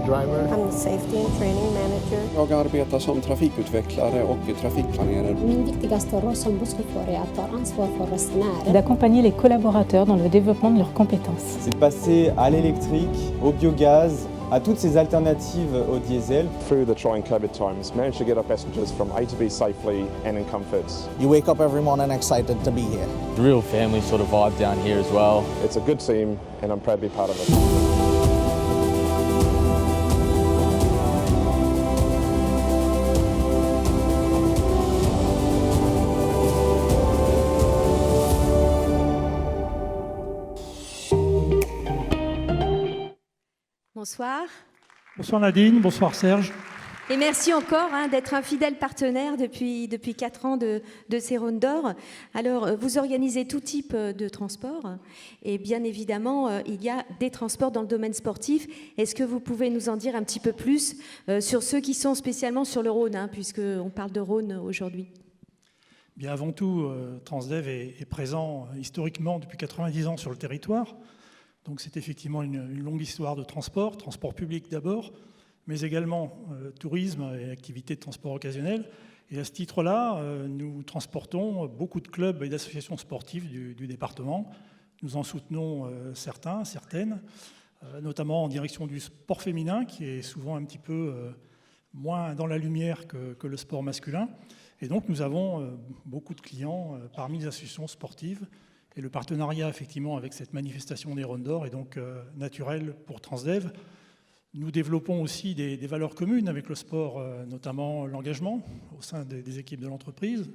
driver. I'm the safety and training manager. Jag arbetar som trafikutvecklare och trafikplanerare. Min viktigaste roll som busschaufför är att ta ansvar för resenärer. D'accompagner les collaborateurs dans le développement de leurs compétences. C'est de passer à l'électrique, au biogaz, à toutes ces alternatives au diesel. Through the trying COVID times, managed to get our passengers from A to B safely and in comfort. You wake up every morning excited to be here. Real family sort of vibe down here as well. It's a good team and I'm proud to be part of it. Bonsoir. Bonsoir Nadine, bonsoir Serge. Et merci encore d'être un fidèle partenaire depuis 4 ans de ces Rondes d'Or. Alors, vous organisez tout type de transport et bien évidemment, il y a des transports dans le domaine sportif. Est-ce que vous pouvez nous en dire un petit peu plus sur ceux qui sont spécialement sur le Rhône, puisqu'on parle de Rhône aujourd'hui? Bien avant tout, Transdev est présent historiquement depuis 90 ans sur le territoire. Donc c'est effectivement une longue histoire de transport public d'abord, mais également tourisme et activités de transport occasionnel. Et à ce titre-là, nous transportons beaucoup de clubs et d'associations sportives du département. Nous en soutenons certaines, notamment en direction du sport féminin, qui est souvent un petit peu moins dans la lumière que le sport masculin. Et donc nous avons beaucoup de clients parmi les associations sportives. Et le partenariat, effectivement, avec cette manifestation des Rondes d'Or est donc naturel pour Transdev. Nous développons aussi des valeurs communes avec le sport, notamment l'engagement au sein des équipes de l'entreprise,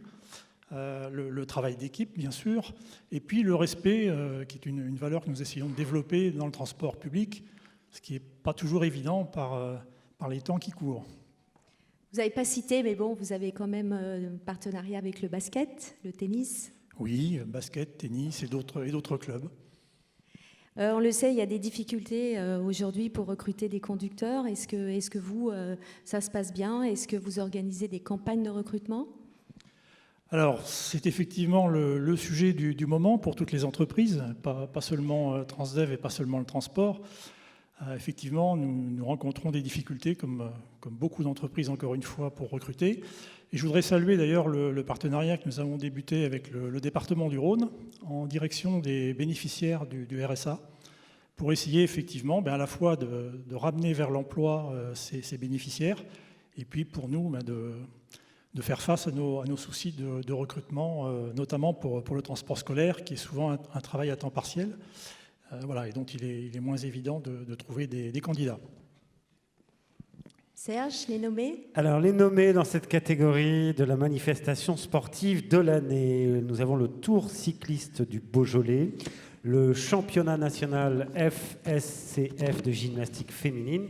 le travail d'équipe, bien sûr, et puis le respect, qui est une valeur que nous essayons de développer dans le transport public, ce qui n'est pas toujours évident par les temps qui courent. Vous n'avez pas cité, mais bon, vous avez quand même un partenariat avec le basket, le tennis. Oui, basket, tennis et d'autres clubs. On le sait, il y a des difficultés aujourd'hui pour recruter des conducteurs. Est-ce que vous, ça se passe bien? Est-ce que vous organisez des campagnes de recrutement? Alors, c'est effectivement le sujet du moment pour toutes les entreprises, pas seulement Transdev et pas seulement le transport. Effectivement, nous rencontrons des difficultés, comme beaucoup d'entreprises, encore une fois, pour recruter. Et je voudrais saluer d'ailleurs le partenariat que nous avons débuté avec le département du Rhône en direction des bénéficiaires du RSA pour essayer effectivement à la fois de ramener vers l'emploi ces bénéficiaires et puis pour nous de faire face à nos soucis de recrutement, notamment pour le transport scolaire qui est souvent un travail à temps partiel. Voilà, et donc il est moins évident de trouver des candidats. Serge, les nommés? Alors, les nommés dans cette catégorie de la manifestation sportive de l'année, nous avons le Tour cycliste du Beaujolais, le championnat national FSCF de gymnastique féminine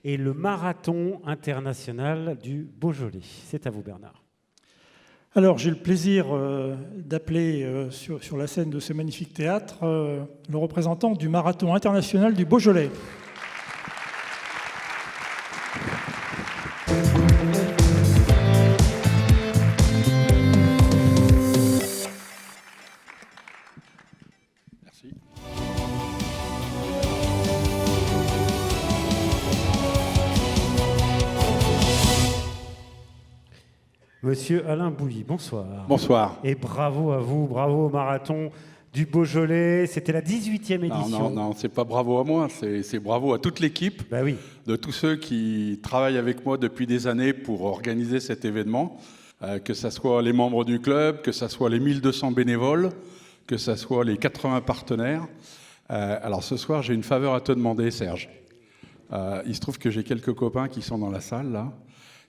et le marathon international du Beaujolais. C'est à vous, Bernard. Alors, j'ai le plaisir d'appeler sur la scène de ce magnifique théâtre le représentant du marathon international du Beaujolais. Merci. Monsieur Alain Bouilly, bonsoir. Bonsoir. Et bravo à vous, bravo au marathon du Beaujolais. C'était la 18e édition. Non, c'est pas bravo à moi, c'est bravo à toute l'équipe, oui. De tous ceux qui travaillent avec moi depuis des années pour organiser cet événement, que ce soit les membres du club, que ce soit les 1200 bénévoles, que ce soit les 80 partenaires. Alors ce soir, j'ai une faveur à te demander, Serge. Il se trouve que j'ai quelques copains qui sont dans la salle, là.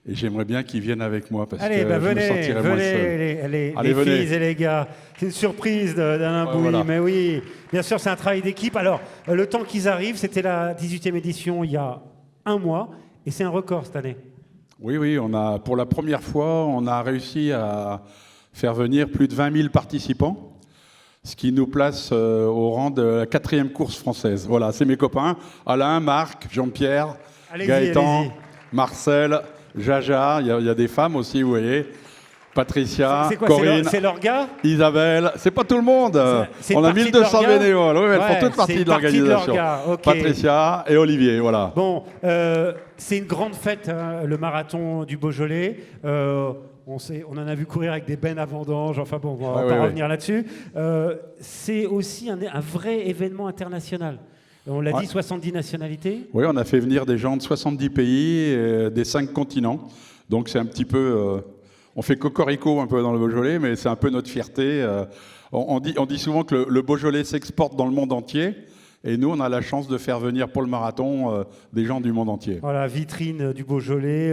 Et j'aimerais bien qu'ils viennent avec moi parce que je me sentirais moins seul. Les filles et les gars. C'est une surprise d'Alain Bouilly, voilà. Mais oui, bien sûr, c'est un travail d'équipe. Alors, le temps qu'ils arrivent, c'était la 18e édition il y a 1 mois, et c'est un record cette année. Oui, pour la première fois, on a réussi à faire venir plus de 20 000 participants, ce qui nous place au rang de la 4e course française. Voilà, c'est mes copains, Alain, Marc, Jean-Pierre, Gaëtan, Marcel, Jaja, il y a des femmes aussi, vous voyez. Patricia, C'est quoi, Corinne, c'est leur gars? Isabelle, c'est pas tout le monde. C'est On a partie de leur 1200 gars. bénévoles, oui, elles Ouais, font toutes partie c'est de partie de leur l'organisation. gars, ok. Patricia et Olivier, voilà. Bon, c'est une grande fête, hein, le marathon du Beaujolais. On en a vu courir avec des bennes à vendanges, enfin bon, on va pas revenir là-dessus. C'est aussi un vrai événement international. On l'a dit, 70 nationalités. Oui, on a fait venir des gens de 70 pays, des 5 continents. Donc c'est un petit peu... on fait cocorico un peu dans le Beaujolais, mais c'est un peu notre fierté. On dit souvent que le Beaujolais s'exporte dans le monde entier. Et nous, on a la chance de faire venir pour le marathon des gens du monde entier. Voilà, vitrine du Beaujolais,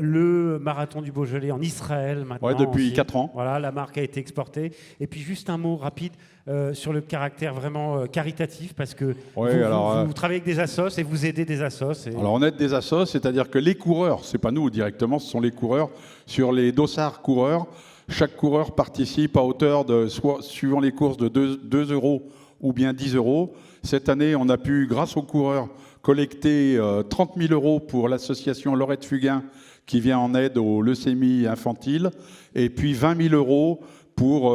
le marathon du Beaujolais en Israël maintenant. Ouais, depuis aussi. 4 ans. Voilà, la marque a été exportée. Et puis juste un mot rapide sur le caractère vraiment caritatif, parce que vous travaillez avec des assos et vous aidez des assos. Alors on aide des assos, c'est-à-dire que les coureurs, c'est pas nous directement, ce sont les coureurs, sur les dossards coureurs, chaque coureur participe à hauteur de, soit suivant les courses, de 2 € ou bien 10 €. Cette année, on a pu, grâce aux coureurs, collecter 30 000 € pour l'association Laurette Fugain, qui vient en aide aux leucémies infantiles, et puis 20 000 € pour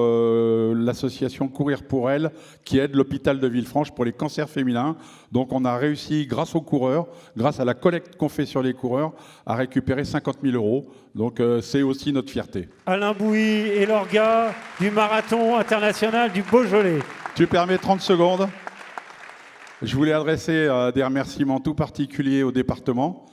l'association Courir pour elle, qui aide l'hôpital de Villefranche pour les cancers féminins. Donc on a réussi, grâce aux coureurs, grâce à la collecte qu'on fait sur les coureurs, à récupérer 50 000 €. Donc c'est aussi notre fierté. Alain Bouy et l'orga du marathon international du Beaujolais. Tu permets 30 secondes ? Je voulais adresser des remerciements tout particuliers au département.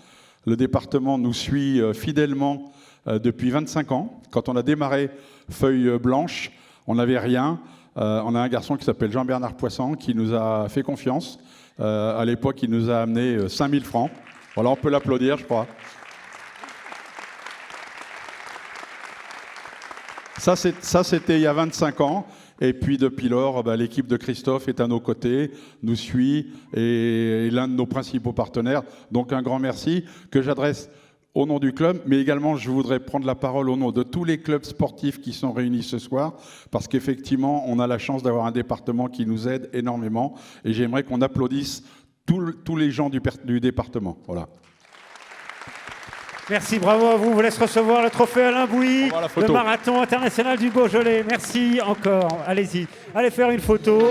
Le département nous suit fidèlement depuis 25 ans. Quand on a démarré Feuille Blanche, on n'avait rien. On a un garçon qui s'appelle Jean-Bernard Poisson qui nous a fait confiance. À l'époque, il nous a amené 5 000 francs. Voilà, on peut l'applaudir, je crois. Ça, c'était il y a 25 ans. Et puis depuis lors, l'équipe de Christophe est à nos côtés, nous suit et est l'un de nos principaux partenaires. Donc un grand merci que j'adresse au nom du club, mais également je voudrais prendre la parole au nom de tous les clubs sportifs qui sont réunis ce soir, parce qu'effectivement, on a la chance d'avoir un département qui nous aide énormément. Et j'aimerais qu'on applaudisse tous les gens du département. Voilà. Merci, bravo à vous. On vous laisse recevoir le trophée Alain Bouy, le marathon international du Beaujolais. Merci encore. Allez-y, allez faire une photo.